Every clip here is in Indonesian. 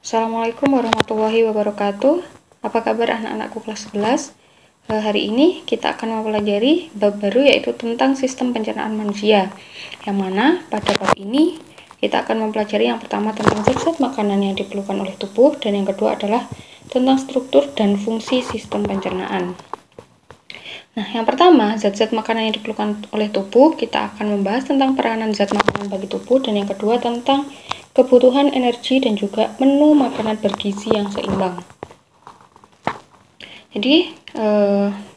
Assalamualaikum warahmatullahi wabarakatuh. Apa kabar anak-anakku kelas 11? Hari ini kita akan mempelajari bab baru, yaitu tentang sistem pencernaan manusia. Yang mana pada bab ini kita akan mempelajari yang pertama tentang zat-zat makanan yang diperlukan oleh tubuh, dan yang kedua adalah tentang struktur dan fungsi sistem pencernaan. Nah, yang pertama, zat-zat makanan yang diperlukan oleh tubuh, kita akan membahas tentang peranan zat makanan bagi tubuh, dan yang kedua tentang kebutuhan energi dan juga menu makanan bergizi yang seimbang. Jadi,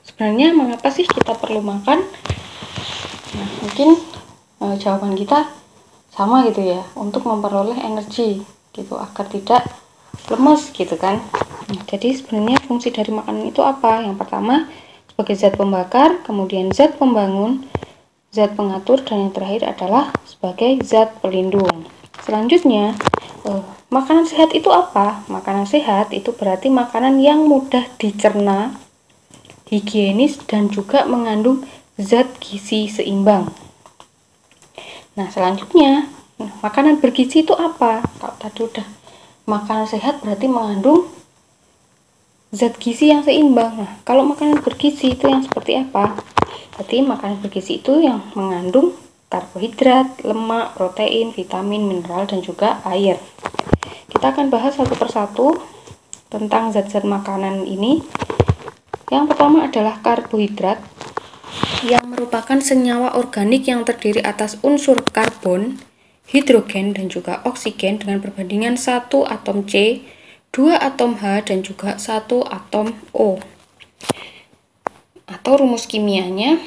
sebenarnya mengapa sih kita perlu makan? Nah, mungkin jawaban kita sama gitu ya, untuk memperoleh energi gitu, agar tidak lemes gitu kan. Nah, jadi sebenarnya fungsi dari makanan itu apa? Yang pertama, sebagai zat pembakar, kemudian zat pembangun, zat pengatur, dan yang terakhir adalah sebagai zat pelindung. Selanjutnya, makanan sehat itu apa? Makanan sehat itu berarti makanan yang mudah dicerna, higienis, dan juga mengandung zat gizi seimbang. Nah, selanjutnya, makanan bergizi itu apa? Kalau tadi udah makanan sehat berarti mengandung zat gizi yang seimbang. Nah, kalau makanan bergizi itu yang seperti apa? Berarti makanan bergizi itu yang mengandung karbohidrat, lemak, protein, vitamin, mineral, dan juga air. Kita akan bahas satu persatu tentang zat-zat makanan ini. Yang pertama adalah karbohidrat, yang merupakan senyawa organik yang terdiri atas unsur karbon, hidrogen, dan juga oksigen dengan perbandingan 1 atom C, 2 atom H, dan juga 1 atom O. Atau rumus kimianya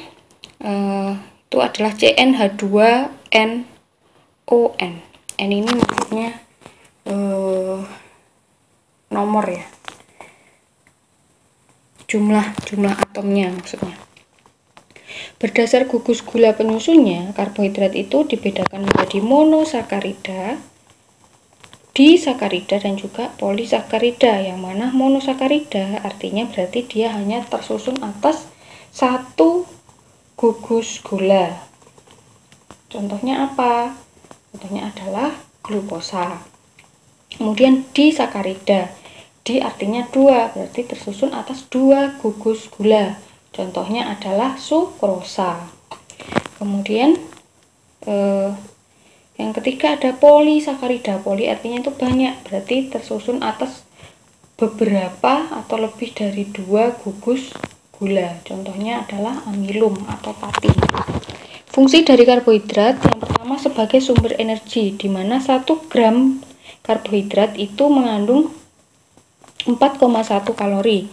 itu adalah CnH2nON. N ini maksudnya nomor ya, jumlah atomnya maksudnya. Berdasar gugus gula penyusunnya, karbohidrat itu dibedakan menjadi monosakarida, disakarida, dan juga polisakarida. Yang mana monosakarida artinya berarti dia hanya tersusun atas satu gugus gula. Contohnya apa? Contohnya adalah glukosa. Kemudian disakarida, di artinya 2, berarti tersusun atas 2 gugus gula. Contohnya adalah sukrosa. Kemudian yang ketiga ada polisakarida. Poli artinya itu banyak, berarti tersusun atas beberapa atau lebih dari 2 gugus gula. Contohnya adalah amilum atau pati. Fungsi dari karbohidrat yang pertama sebagai sumber energi, di mana 1 gram karbohidrat itu mengandung 4,1 kalori.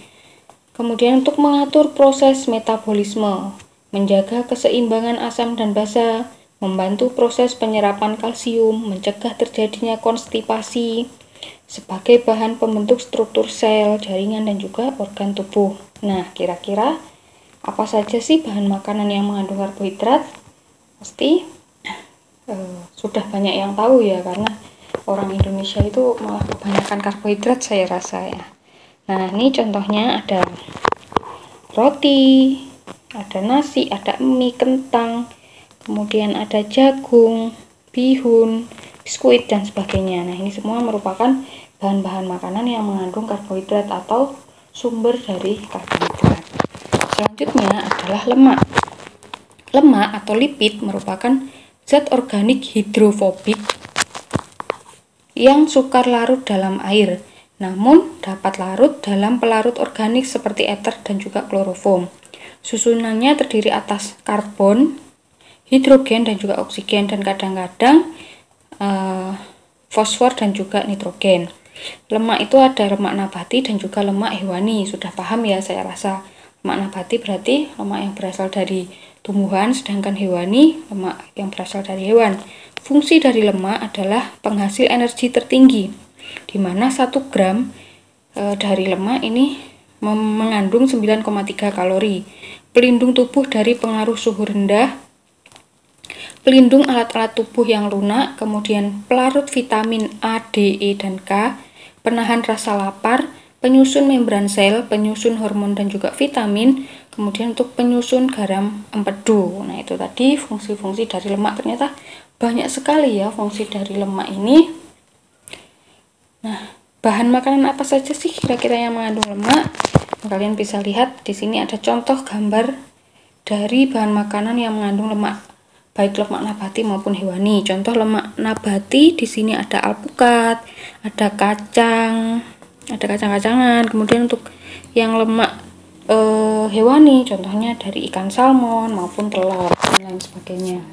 Kemudian untuk mengatur proses metabolisme, menjaga keseimbangan asam dan basa, membantu proses penyerapan kalsium, mencegah terjadinya konstipasi, sebagai bahan pembentuk struktur sel, jaringan, dan juga organ tubuh. Nah, kira-kira apa saja sih bahan makanan yang mengandung karbohidrat? Pasti sudah banyak yang tahu ya, karena orang Indonesia itu malah kebanyakan karbohidrat saya rasa ya. Nah, ini contohnya ada roti, ada nasi, ada mie, kentang, kemudian ada jagung, bihun, biskuit, dan sebagainya. Nah, ini semua merupakan bahan-bahan makanan yang mengandung karbohidrat atau sumber dari karbohidrat. Selanjutnya adalah lemak. Lemak atau lipid merupakan zat organik hidrofobik yang sukar larut dalam air, namun dapat larut dalam pelarut organik seperti ether dan juga kloroform. Susunannya terdiri atas karbon, hidrogen, dan juga oksigen, dan kadang-kadang fosfor dan juga nitrogen. Lemak itu ada lemak nabati dan juga lemak hewani. Sudah paham ya saya rasa. Lemak nabati berarti lemak yang berasal dari tumbuhan, sedangkan hewani lemak yang berasal dari hewan. Fungsi dari lemak adalah penghasil energi tertinggi, di mana 1 gram dari lemak ini mengandung 9,3 kalori. Pelindung tubuh dari pengaruh suhu rendah, pelindung alat-alat tubuh yang lunak, kemudian pelarut vitamin A, D, E, dan K, penahan rasa lapar, penyusun membran sel, penyusun hormon dan juga vitamin, kemudian untuk penyusun garam empedu. Nah, itu tadi fungsi-fungsi dari lemak. Ternyata banyak sekali ya fungsi dari lemak ini. Nah, bahan makanan apa saja sih kira-kira yang mengandung lemak? Kalian bisa lihat di sini ada contoh gambar dari bahan makanan yang mengandung lemak, baik lemak nabati maupun hewani. Contoh lemak nabati di sini ada alpukat, ada kacang, ada kacang-kacangan. Kemudian untuk yang lemak hewani, contohnya dari ikan salmon maupun telur dan lain sebagainya.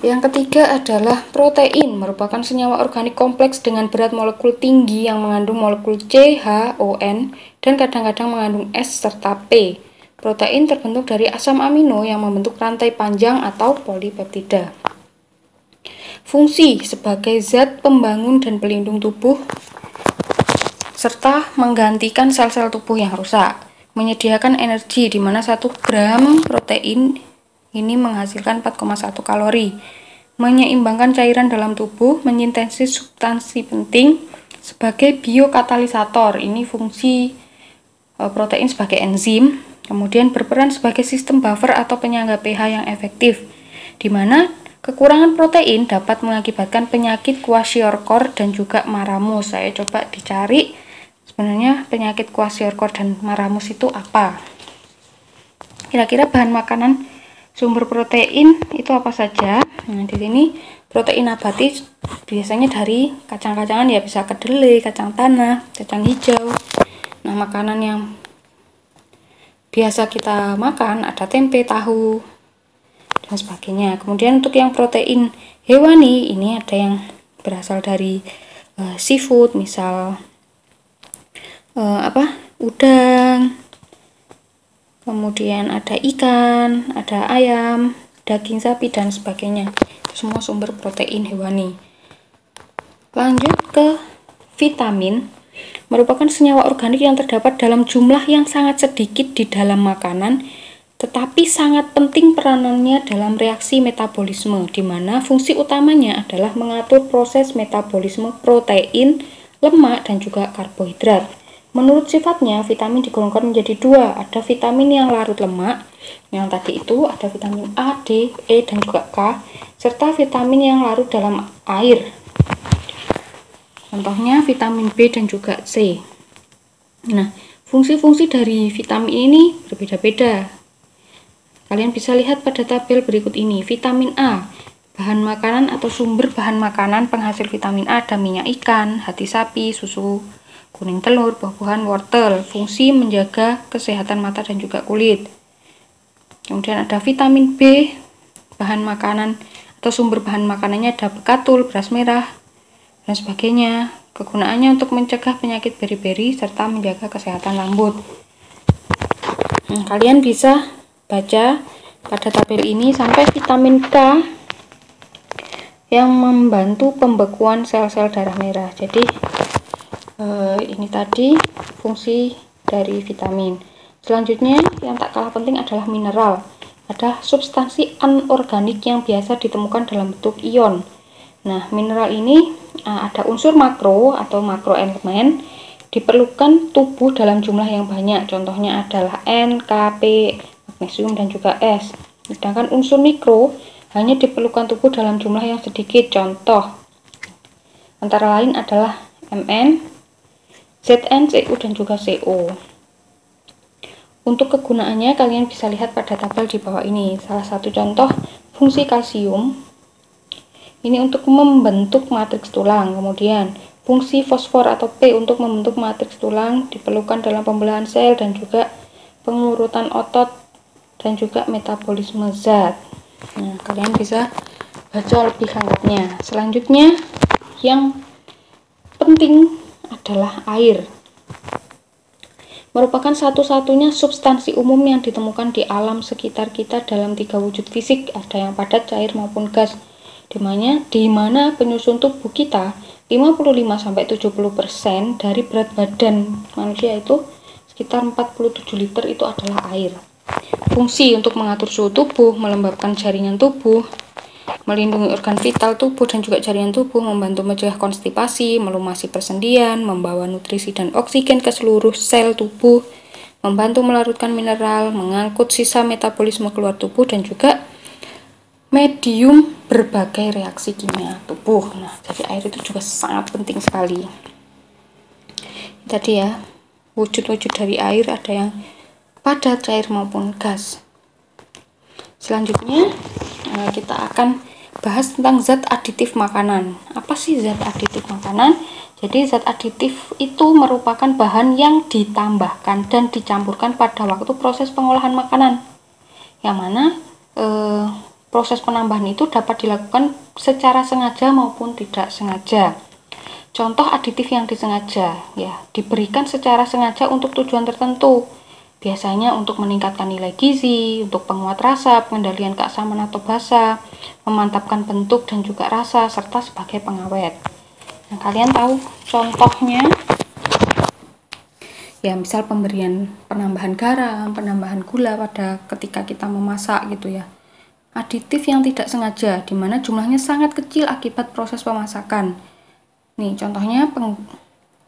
Yang ketiga adalah protein, merupakan senyawa organik kompleks dengan berat molekul tinggi yang mengandung molekul C, H, O, N, dan kadang-kadang mengandung S serta P. Protein terbentuk dari asam amino yang membentuk rantai panjang atau polipeptida. Fungsi sebagai zat pembangun dan pelindung tubuh serta menggantikan sel-sel tubuh yang rusak. Menyediakan energi di mana 1 gram protein ini menghasilkan 4,1 kalori. Menyeimbangkan cairan dalam tubuh, menyintesis substansi penting sebagai biokatalisator. Ini fungsi protein sebagai enzim. Kemudian berperan sebagai sistem buffer atau penyangga pH yang efektif, di mana kekurangan protein dapat mengakibatkan penyakit kwashiorkor dan juga maramus. Saya coba dicari sebenarnya penyakit kwashiorkor dan maramus itu apa. Kira-kira bahan makanan sumber protein itu apa saja? Nah, di sini protein nabati biasanya dari kacang-kacangan, ya bisa kedelai, kacang tanah, kacang hijau. Nah, makanan yang biasa kita makan ada tempe, tahu, dan sebagainya. Kemudian untuk yang protein hewani ini ada yang berasal dari seafood, misal udang, kemudian ada ikan, ada ayam, daging sapi, dan sebagainya. Itu semua sumber protein hewani. Lanjut ke vitamin, merupakan senyawa organik yang terdapat dalam jumlah yang sangat sedikit di dalam makanan, tetapi sangat penting peranannya dalam reaksi metabolisme, di mana fungsi utamanya adalah mengatur proses metabolisme protein, lemak, dan juga karbohidrat. Menurut sifatnya, vitamin digolongkan menjadi 2. Ada vitamin yang larut lemak, yang tadi itu ada vitamin A, D, E, dan juga K, serta vitamin yang larut dalam air. Contohnya vitamin B dan juga C. Nah, fungsi-fungsi dari vitamin ini berbeda-beda. Kalian bisa lihat pada tabel berikut ini. Vitamin A, bahan makanan atau sumber bahan makanan penghasil vitamin A ada minyak ikan, hati sapi, susu, kuning telur, buah-buahan, wortel. Fungsi menjaga kesehatan mata dan juga kulit. Kemudian ada vitamin B, bahan makanan atau sumber bahan makanannya ada bekatul, beras merah, dan sebagainya. Kegunaannya untuk mencegah penyakit beri-beri serta menjaga kesehatan rambut. Kalian bisa baca pada tabel ini sampai vitamin K yang membantu pembekuan sel-sel darah merah. Jadi ini tadi fungsi dari vitamin. Selanjutnya yang tak kalah penting adalah mineral. Ada substansi anorganik yang biasa ditemukan dalam bentuk ion. Nah, mineral ini ada unsur makro atau makroelemen diperlukan tubuh dalam jumlah yang banyak. Contohnya adalah N, K, P, magnesium, dan juga S. Sedangkan unsur mikro hanya diperlukan tubuh dalam jumlah yang sedikit. Contoh antara lain adalah Mn, Zn, Cu, dan juga Co. Untuk kegunaannya kalian bisa lihat pada tabel di bawah ini. Salah satu contoh fungsi kalsium ini untuk membentuk matriks tulang. Kemudian fungsi fosfor atau P untuk membentuk matriks tulang diperlukan dalam pembelahan sel dan juga pengurutan otot dan juga metabolisme zat. Nah, kalian bisa baca lebih lengkapnya. Selanjutnya yang penting adalah air. Merupakan satu-satunya substansi umum yang ditemukan di alam sekitar kita dalam 3 wujud fisik, ada yang padat, cair, maupun gas. Di mana penyusun tubuh kita 55-70% dari berat badan manusia itu sekitar 47 liter itu adalah air. Fungsi untuk mengatur suhu tubuh, melembabkan jaringan tubuh, melindungi organ vital tubuh dan juga jaringan tubuh, membantu mencegah konstipasi, melumasi persendian, membawa nutrisi dan oksigen ke seluruh sel tubuh, membantu melarutkan mineral, mengangkut sisa metabolisme keluar tubuh, dan juga medium berbagai reaksi kimia tubuh. Nah, jadi air itu juga sangat penting sekali. tadi ya, wujud-wujud dari air, ada yang padat, cair maupun gas. Selanjutnya kita akan bahas tentang zat aditif makanan. Apa sih zat aditif makanan? Jadi zat aditif itu merupakan bahan yang ditambahkan dan dicampurkan pada waktu proses pengolahan makanan, yang mana proses penambahan itu dapat dilakukan secara sengaja maupun tidak sengaja. Contoh aditif yang disengaja, ya, diberikan secara sengaja untuk tujuan tertentu. Biasanya untuk meningkatkan nilai gizi, untuk penguat rasa, pengendalian keasaman atau basa, memantapkan bentuk dan juga rasa, serta sebagai pengawet. Nah, kalian tahu contohnya? Ya, misal pemberian penambahan garam, penambahan gula pada ketika kita memasak gitu ya. Aditif yang tidak sengaja, di mana jumlahnya sangat kecil akibat proses pemasakan. Nih, contohnya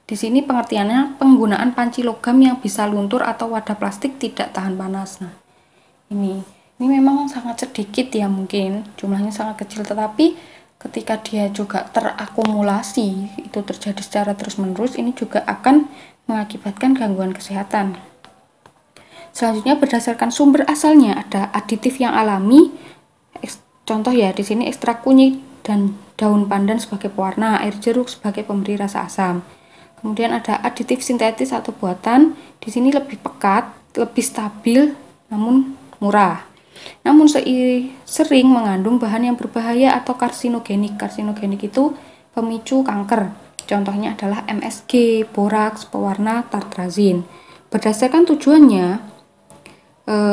di sini pengertiannya penggunaan panci logam yang bisa luntur atau wadah plastik tidak tahan panas. Nah, ini memang sangat sedikit ya, mungkin jumlahnya sangat kecil, tetapi ketika dia juga terakumulasi, itu terjadi secara terus-menerus, ini juga akan mengakibatkan gangguan kesehatan. Selanjutnya berdasarkan sumber asalnya, ada aditif yang alami. Contoh ya, di sini ekstrak kunyit dan daun pandan sebagai pewarna, air jeruk sebagai pemberi rasa asam. Kemudian ada aditif sintetis atau buatan. Di sini lebih pekat, lebih stabil, namun murah. Namun sering mengandung bahan yang berbahaya atau karsinogenik. Karsinogenik itu pemicu kanker. Contohnya adalah MSG, boraks, pewarna, tartrazin. Berdasarkan tujuannya,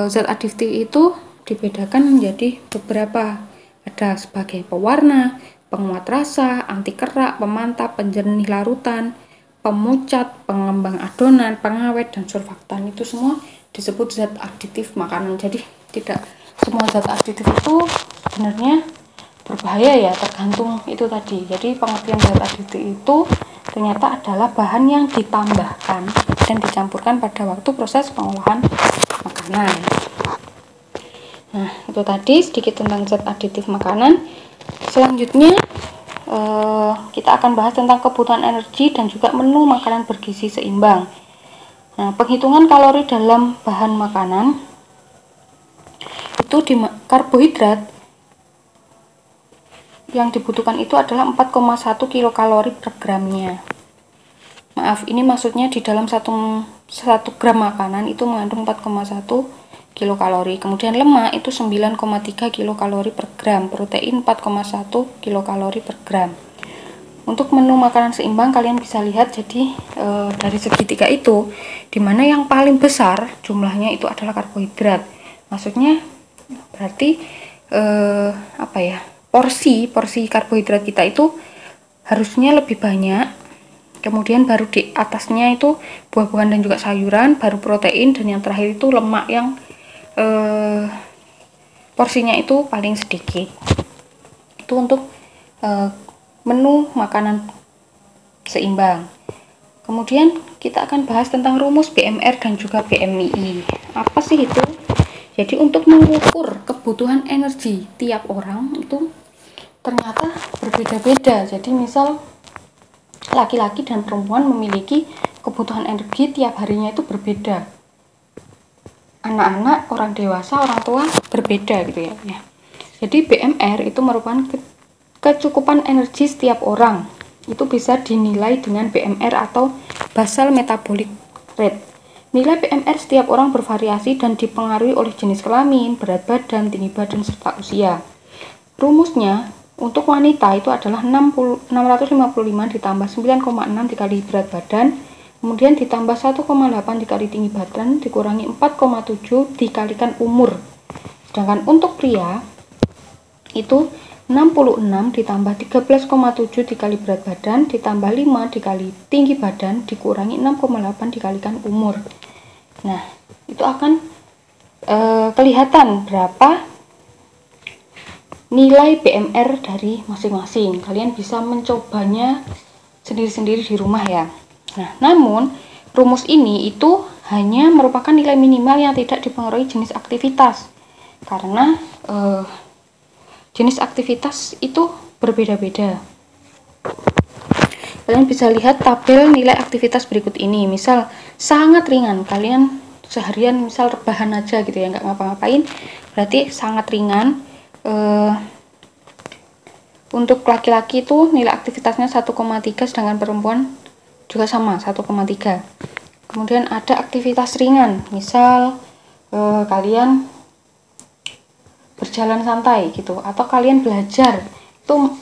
zat aditif itu dibedakan menjadi beberapa. Ada sebagai pewarna, penguat rasa, anti kerak, pemantap, penjernih larutan, pemucat, pengembang adonan, pengawet, dan surfaktan. Itu semua disebut zat aditif makanan. Jadi tidak semua zat aditif itu sebenarnya berbahaya ya, tergantung itu tadi. Jadi pengertian zat aditif itu ternyata adalah bahan yang ditambahkan dan dicampurkan pada waktu proses pengolahan makanan. Nah, itu tadi sedikit tentang zat aditif makanan. Selanjutnya kita akan bahas tentang kebutuhan energi dan juga menu makanan bergizi seimbang. Nah, penghitungan kalori dalam bahan makanan itu di karbohidrat yang dibutuhkan itu adalah 4,1 kilokalori per gramnya. Maaf, ini maksudnya di dalam 1 gram makanan itu mengandung 4,1 kilokalori. Kemudian lemak itu 9,3 kilokalori per gram, protein 4,1 kilokalori per gram. Untuk menu makanan seimbang kalian bisa lihat, jadi dari segitiga itu dimana yang paling besar jumlahnya itu adalah karbohidrat. Maksudnya berarti apa ya, porsi karbohidrat kita itu harusnya lebih banyak. Kemudian baru di atasnya itu buah-buahan dan juga sayuran, baru protein, dan yang terakhir itu lemak yang porsinya itu paling sedikit. Itu untuk menu makanan seimbang. Kemudian kita akan bahas tentang rumus BMR dan juga BMI. Apa sih itu? Jadi untuk mengukur kebutuhan energi tiap orang itu ternyata berbeda-beda. Jadi misal laki-laki dan perempuan memiliki kebutuhan energi tiap harinya itu berbeda. Anak-anak, orang dewasa, orang tua berbeda gitu ya. Jadi BMR itu merupakan kecukupan energi setiap orang. Itu bisa dinilai dengan BMR atau basal metabolic rate. Nilai BMR setiap orang bervariasi dan dipengaruhi oleh jenis kelamin, berat badan, tinggi badan, serta usia. Rumusnya untuk wanita itu adalah 655 ditambah 9,6 dikali berat badan, kemudian ditambah 1,8 dikali tinggi badan, dikurangi 4,7 dikalikan umur. Sedangkan untuk pria itu 66 ditambah 13,7 dikali berat badan, ditambah 5 dikali tinggi badan, dikurangi 6,8 dikalikan umur. Nah, itu akan kelihatan berapa nilai BMR dari masing-masing. Kalian bisa mencobanya sendiri-sendiri di rumah ya. Nah, namun rumus ini itu hanya merupakan nilai minimal yang tidak dipengaruhi jenis aktivitas, karena jenis aktivitas itu berbeda-beda. kalian bisa lihat tabel nilai aktivitas berikut ini. Misal sangat ringan, kalian seharian misal rebahan aja gitu ya, nggak ngapa-ngapain, berarti sangat ringan. Untuk laki-laki itu nilai aktivitasnya 1,3, sedangkan perempuan juga sama 1,3. Kemudian ada aktivitas ringan, misal kalian berjalan santai gitu, atau kalian belajar, itu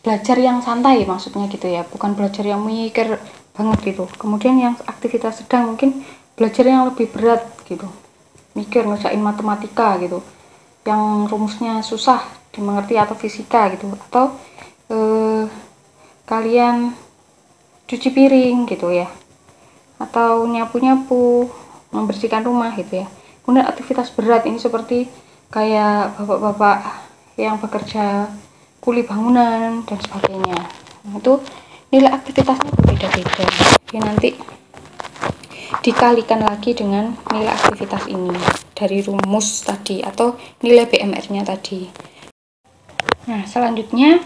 belajar yang santai maksudnya gitu ya, bukan belajar yang mikir banget gitu. Kemudian yang aktivitas sedang mungkin belajar yang lebih berat gitu, mikir ngerjain matematika gitu, yang rumusnya susah dimengerti, atau fisika gitu, atau kalian cuci piring gitu ya, atau nyapu-nyapu, membersihkan rumah gitu ya. Kemudian aktivitas berat ini seperti kayak bapak-bapak yang bekerja kuli bangunan dan sebagainya. Nah, itu nilai aktivitasnya berbeda-beda. Jadi nanti dikalikan lagi dengan nilai aktivitas ini dari rumus tadi atau nilai BMR-nya tadi. Nah, selanjutnya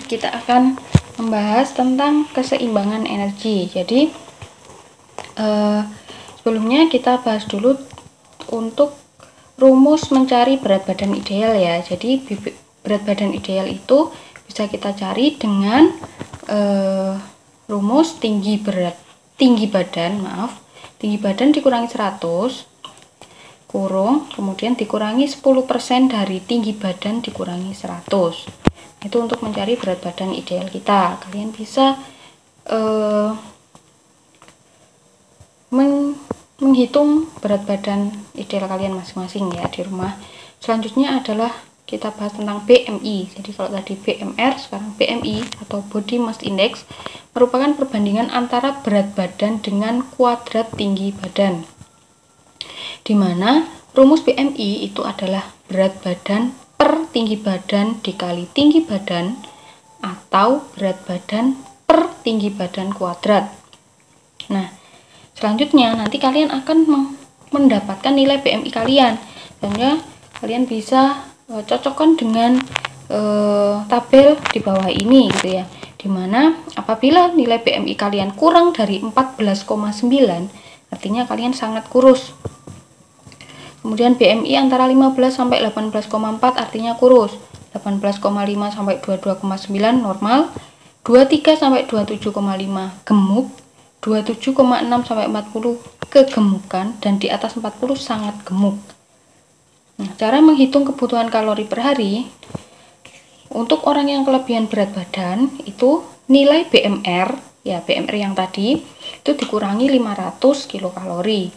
kita akan membahas tentang keseimbangan energi. Jadi sebelumnya kita bahas dulu untuk rumus mencari berat badan ideal ya. Jadi berat badan ideal itu bisa kita cari dengan rumus tinggi badan dikurangi 100 kurung, kemudian dikurangi 10% dari tinggi badan dikurangi 100. Itu untuk mencari berat badan ideal kita. Kalian bisa menghitung berat badan ideal kalian masing-masing ya di rumah. Selanjutnya adalah kita bahas tentang BMI. Jadi kalau tadi BMR, sekarang BMI atau Body Mass Index merupakan perbandingan antara berat badan dengan kuadrat tinggi badan, dimana rumus BMI itu adalah berat badan per tinggi badan dikali tinggi badan atau berat badan per tinggi badan kuadrat. Nah, selanjutnya nanti kalian akan mendapatkan nilai BMI kalian, dan kalian bisa cocokkan dengan tabel di bawah ini gitu ya, dimana apabila nilai BMI kalian kurang dari 14,9 artinya kalian sangat kurus. Kemudian BMI antara 15 sampai 18,4 artinya kurus, 18,5 sampai 22,9 normal, 23 sampai 27,5 gemuk, 27,6 sampai 40 kegemukan, dan di atas 40 sangat gemuk. Nah, cara menghitung kebutuhan kalori per hari untuk orang yang kelebihan berat badan itu nilai BMR ya, BMR yang tadi itu dikurangi 500 kilokalori.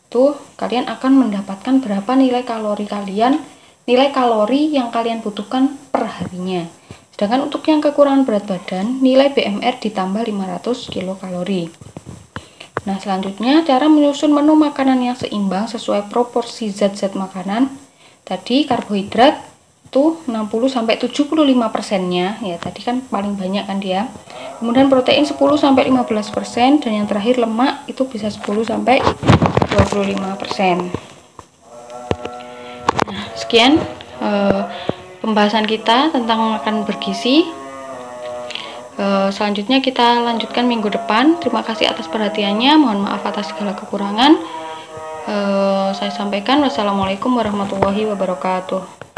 Itu kalian akan mendapatkan berapa nilai kalori yang kalian butuhkan per harinya. Sedangkan untuk yang kekurangan berat badan, nilai BMR ditambah 500 kilokalori. Nah, selanjutnya cara menyusun menu makanan yang seimbang sesuai proporsi zat-zat makanan. Tadi karbohidrat itu 60 sampai 75%-nya ya, tadi kan paling banyak kan dia. Kemudian protein 10 sampai 15%, dan yang terakhir lemak itu bisa 10 sampai 25%. Nah, sekian pembahasan kita tentang makan bergizi. Selanjutnya kita lanjutkan minggu depan. Terima kasih atas perhatiannya, mohon maaf atas segala kekurangan. Saya sampaikan wassalamualaikum warahmatullahi wabarakatuh.